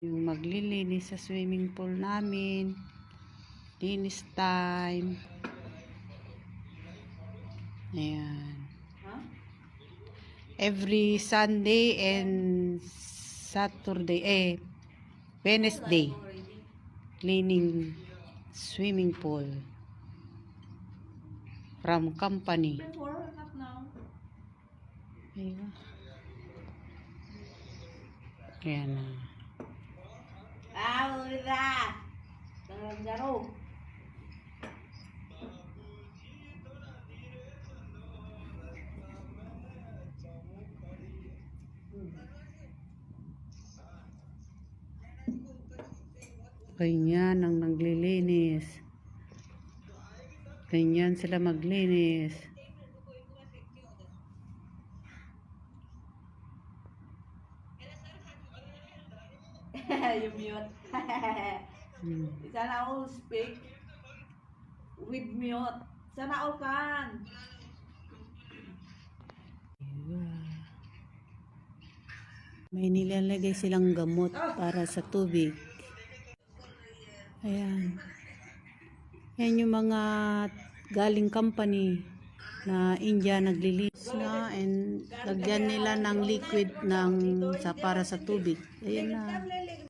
Yung maglilinis sa swimming pool namin. Linis time. Ayan. Every Sunday and Saturday, Wednesday, cleaning swimming pool from company. Ayan. Ayan na. Ganyan ang naglilinis. Ganyan sila maglinis. You mute. Sana all speak with mute. Sana all can. May nilalagay silang gamot para sa tubig. Ayan. Yan yung mga galing company na India naglilinis na and lagyan nila ng liquid para sa tubig. Ayan na.